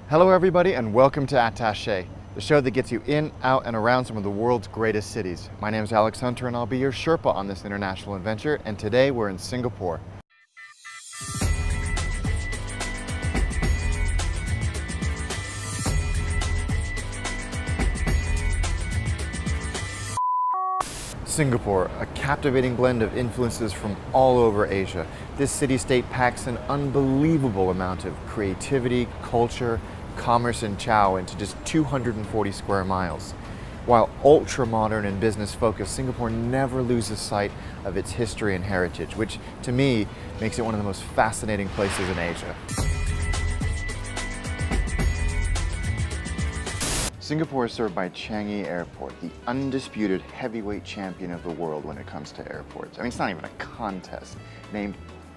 Hello everybody and welcome to Attaché, the show that gets you in, out, and around some of the world's greatest cities. My name is Alex Hunter and I'll be your Sherpa on this international adventure, and today we're in Singapore. Singapore, a captivating blend of influences from all over Asia. This city-state packs an unbelievable amount of creativity, culture, commerce, and chow into just 240 square miles. While ultra-modern and business-focused, Singapore never loses sight of its history and heritage, which to me makes it one of the most fascinating places in Asia. Singapore is served by Changi Airport, the undisputed heavyweight champion of the world when it comes to airports. I mean, it's not even a contest. Named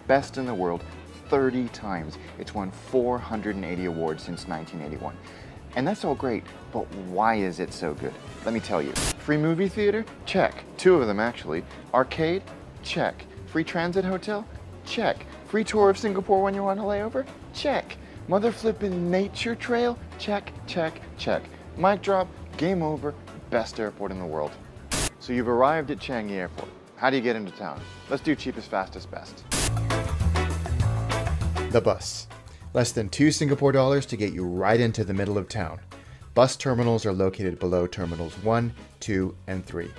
best in the world 30 times. It's won 480 awards since 1981. And that's all great, but why is it so good? Let me tell you. Free movie theater? Check. 2 of them actually. Arcade? Check. Free transit hotel? Check. Free tour of Singapore when you're on a layover? Check. Mother flippin' nature trail? Check, check, check. Mic drop, game over, best airport in the world. So you've arrived at Changi Airport. How do you get into town? Let's do cheapest, fastest, best. The bus. Less than 2 Singapore dollars to get you right into the middle of town. Bus terminals are located below terminals 1, 2, and 3.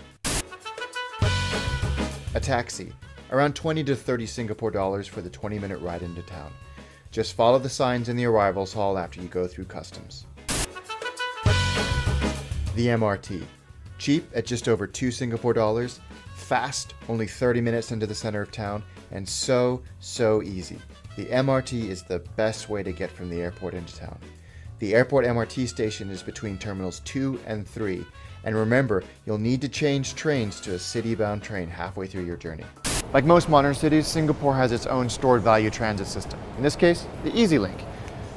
A taxi. Around 20 to 30 Singapore dollars for the 20-minute ride into town. Just follow the signs in the arrivals hall after you go through customs. The MRT. Cheap at just over 2 Singapore dollars, fast, only 30 minutes into the center of town, and so easy. The MRT is the best way to get from the airport into town. The airport MRT station is between terminals 2 and 3, and remember, you'll need to change trains to a city-bound train halfway through your journey. Like most modern cities, Singapore has its own stored value transit system. In this case, the EZ-Link.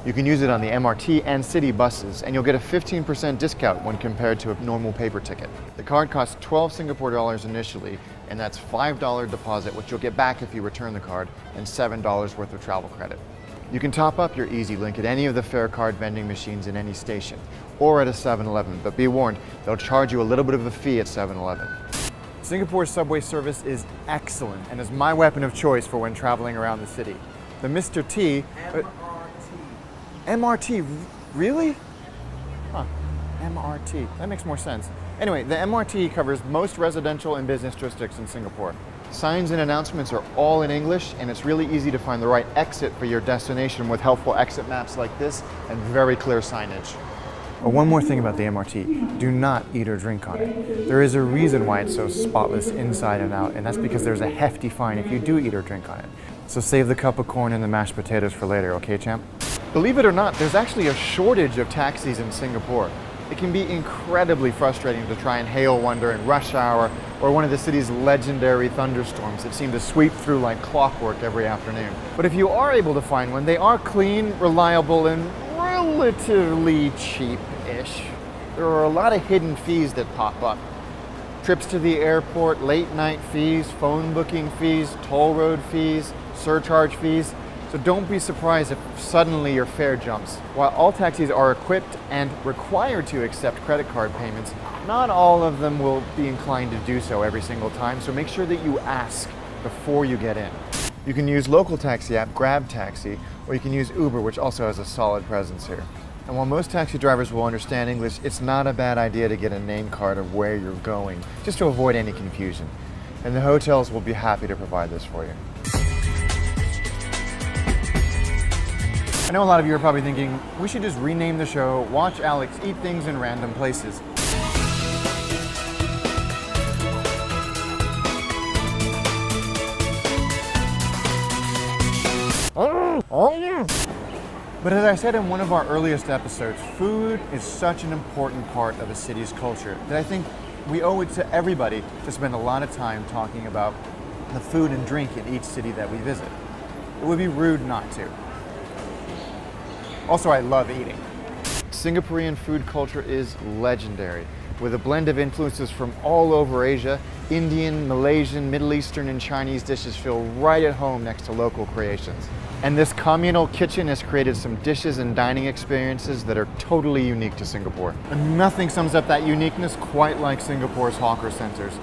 You can use it on the MRT and city buses, and you'll get a 15% discount when compared to a normal paper ticket. The card costs 12 Singapore dollars initially, and that's $5 deposit, which you'll get back if you return the card, and $7 worth of travel credit. You can top up your EZ-Link at any of the fare card vending machines in any station, or at a 7-Eleven, but be warned, they'll charge you a little bit of a fee at 7-Eleven. Singapore's subway service is excellent, and is my weapon of choice for when traveling around the city. The Mr. T... MRT, really? Huh, MRT, that makes more sense. Anyway, the MRT covers most residential and business districts in Singapore. Signs and announcements are all in English, and it's really easy to find the right exit for your destination with helpful exit maps like this and very clear signage. Oh, one more thing about the MRT, do not eat or drink on it. There is a reason why it's so spotless inside and out, and that's because there's a hefty fine if you do eat or drink on it. So save the cup of corn and the mashed potatoes for later, okay, champ? Believe it or not, there's actually a shortage of taxis in Singapore. It can be incredibly frustrating to try and hail one during rush hour or one of the city's legendary thunderstorms that seem to sweep through like clockwork every afternoon. But if you are able to find one, they are clean, reliable, and relatively cheap-ish. There are a lot of hidden fees that pop up. Trips to the airport, late-night fees, phone booking fees, toll road fees, surcharge fees. So don't be surprised if suddenly your fare jumps. While all taxis are equipped and required to accept credit card payments, not all of them will be inclined to do so every single time, so make sure that you ask before you get in. You can use local taxi app Grab Taxi, or you can use Uber, which also has a solid presence here. And while most taxi drivers will understand English, it's not a bad idea to get a name card of where you're going, just to avoid any confusion. And the hotels will be happy to provide this for you. I know a lot of you are probably thinking, we should just rename the show, Watch Alex Eat Things in Random Places. But as I said in one of our earliest episodes, food is such an important part of a city's culture that I think we owe it to everybody to spend a lot of time talking about the food and drink in each city that we visit. It would be rude not to. Also, I love eating. Singaporean food culture is legendary. with a blend of influences from all over Asia. Indian, Malaysian, Middle Eastern, and Chinese dishes feel right at home next to local creations. And this communal kitchen has created some dishes and dining experiences that are totally unique to Singapore. And nothing sums up that uniqueness quite like Singapore's hawker centers.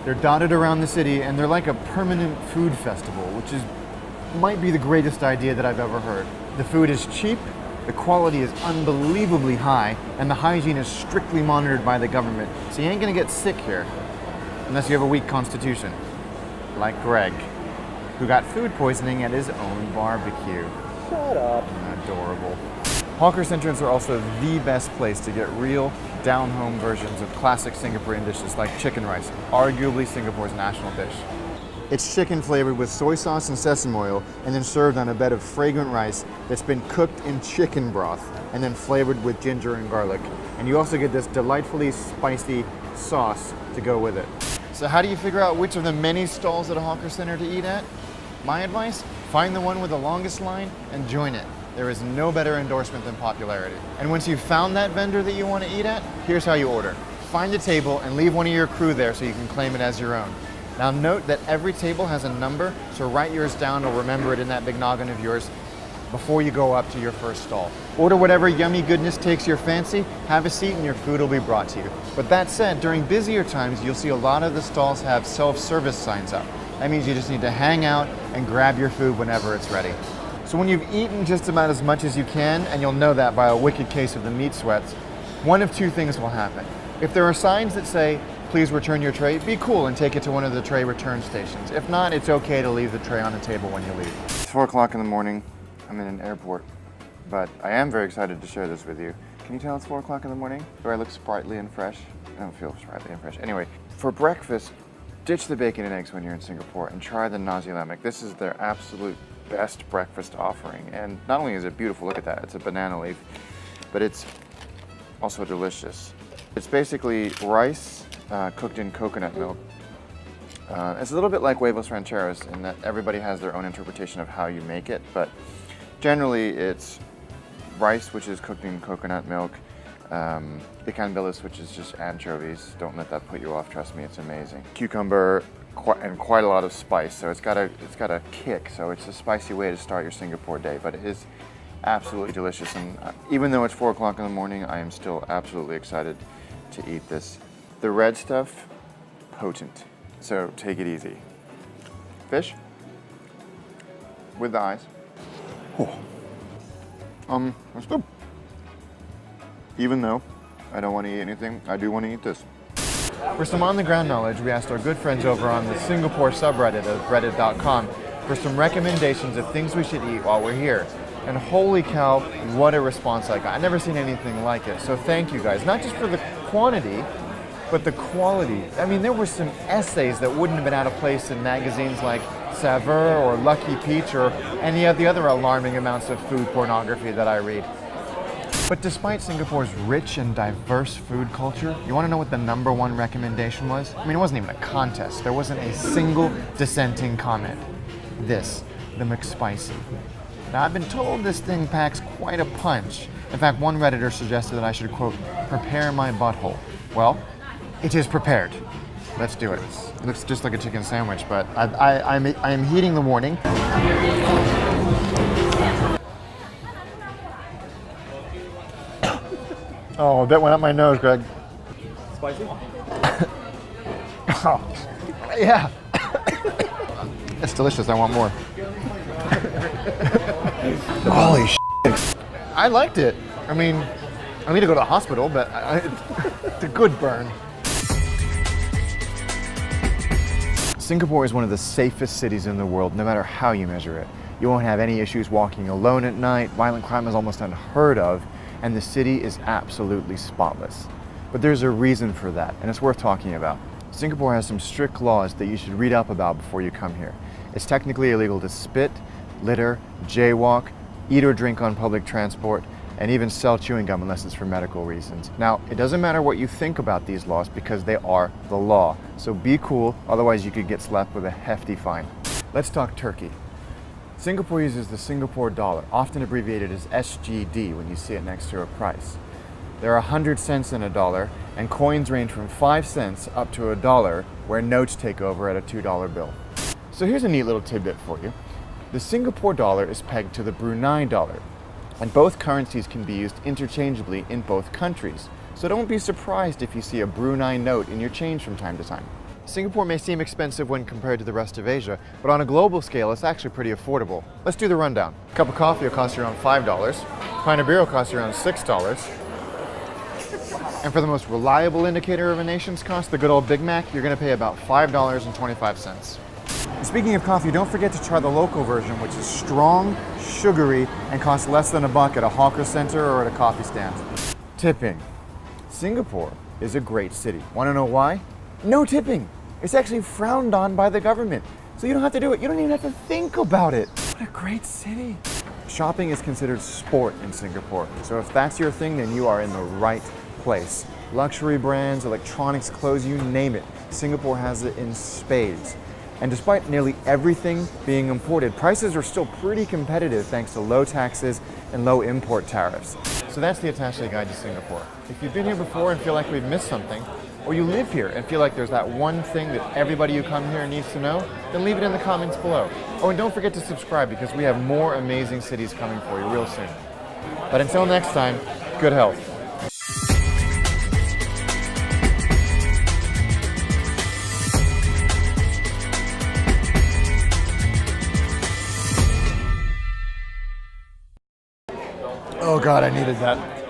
They're dotted around the city and they're like a permanent food festival, which might be the greatest idea that I've ever heard. The food is cheap, the quality is unbelievably high, and the hygiene is strictly monitored by the government. So you ain't gonna get sick here, unless you have a weak constitution, like Greg, who got food poisoning at his own barbecue. Shut up. Adorable. Hawker centers are also the best place to get real, down-home versions of classic Singaporean dishes like chicken rice, arguably Singapore's national dish. It's chicken flavored with soy sauce and sesame oil and then served on a bed of fragrant rice that's been cooked in chicken broth and then flavored with ginger and garlic. And you also get this delightfully spicy sauce to go with it. So how do you figure out which of the many stalls at a hawker center to eat at? My advice, find the one with the longest line and join it. There is no better endorsement than popularity. And once you've found that vendor that you want to eat at, here's how you order. Find a table and leave one of your crew there so you can claim it as your own. Now note that every table has a number, so write yours down or remember it in that big noggin of yours before you go up to your first stall. Order whatever yummy goodness takes your fancy, have a seat and your food will be brought to you. But that said, during busier times, you'll see a lot of the stalls have self-service signs up. That means you just need to hang out and grab your food whenever it's ready. So when you've eaten just about as much as you can, and you'll know that by a wicked case of the meat sweats, one of two things will happen. If there are signs that say, please return your tray, be cool and take it to one of the tray return stations. If not, it's okay to leave the tray on the table when you leave. It's 4 o'clock in the morning. I'm in an airport, but I am very excited to share this with you. Can you tell it's 4 o'clock in the morning? Do I look sprightly and fresh? I don't feel sprightly and fresh. Anyway, for breakfast, ditch the bacon and eggs when you're in Singapore and try the nasi lemak. This is their absolute best breakfast offering. And not only is it beautiful, look at that, it's a banana leaf, but it's also delicious. It's basically rice cooked in coconut milk. It's a little bit like huevos rancheros in that everybody has their own interpretation of how you make it, but generally it's rice which is cooked in coconut milk, ikan bilis which is just anchovies. Don't let that put you off, trust me, it's amazing. Cucumber and quite a lot of spice, so it's got a kick, so it's a spicy way to start your Singapore day, but it is absolutely delicious. And even though it's 4 o'clock in the morning, I am still absolutely excited to eat this. The red stuff, potent, so take it easy. Fish with the eyes. Oh. That's good. Even though I don't want to eat anything, I do want to eat this. For some on-the-ground knowledge, we asked our good friends over on the Singapore subreddit of reddit.com for some recommendations of things we should eat while we're here. And holy cow, what a response I got. I've never seen anything like it. So thank you guys, not just for the quantity, but the quality. I mean, there were some essays that wouldn't have been out of place in magazines like Saveur or Lucky Peach or any of the other alarming amounts of food pornography that I read. But despite Singapore's rich and diverse food culture, you want to know what the #1 recommendation was? I mean, it wasn't even a contest. There wasn't a single dissenting comment. This, the McSpicy. Now, I've been told this thing packs quite a punch. In fact, one Redditor suggested that I should, quote, prepare my butthole. Well, it is prepared. Let's do it. It looks just like a chicken sandwich, but I'm heeding the warning. Oh, that went up my nose, Greg. Spicy? Oh, yeah. It's delicious. I want more. Holy shit. I liked it. I mean, I need to go to the hospital, but it's a good burn. Singapore is one of the safest cities in the world, no matter how you measure it. You won't have any issues walking alone at night. Violent crime is almost unheard of, and the city is absolutely spotless. But there's a reason for that, and it's worth talking about. Singapore has some strict laws that you should read up about before you come here. It's technically illegal to spit, litter, jaywalk, eat or drink on public transport, and even sell chewing gum unless it's for medical reasons. Now, it doesn't matter what you think about these laws because they are the law. So be cool, otherwise you could get slapped with a hefty fine. Let's talk Turkey. Singapore uses the Singapore dollar, often abbreviated as SGD when you see it next to a price. There are 100 cents in a dollar, and coins range from 5 cents up to a dollar, where notes take over at a $2 bill. So here's a neat little tidbit for you. The Singapore dollar is pegged to the Brunei dollar, and both currencies can be used interchangeably in both countries. So don't be surprised if you see a Brunei note in your change from time to time. Singapore may seem expensive when compared to the rest of Asia, but on a global scale, it's actually pretty affordable. Let's do the rundown. A cup of coffee will cost you around $5. A pint of beer will cost you around $6. And for the most reliable indicator of a nation's cost, the good old Big Mac, you're going to pay about $5.25. Speaking of coffee, don't forget to try the local version, which is strong, sugary, and costs less than $1 at a hawker center or at a coffee stand. Tipping. Singapore is a great city. Want to know why? No tipping. It's actually frowned on by the government. So you don't have to do it. You don't even have to think about it. What a great city. Shopping is considered sport in Singapore. So if that's your thing, then you are in the right place. Luxury brands, electronics, clothes, you name it. Singapore has it in spades. And despite nearly everything being imported, prices are still pretty competitive thanks to low taxes and low import tariffs. So that's the Attaché Guide to Singapore. If you've been here before and feel like we've missed something, or you live here and feel like there's that one thing that everybody who comes here needs to know, then leave it in the comments below. Oh, and don't forget to subscribe because we have more amazing cities coming for you real soon. But until next time, good health. Oh God, I needed that.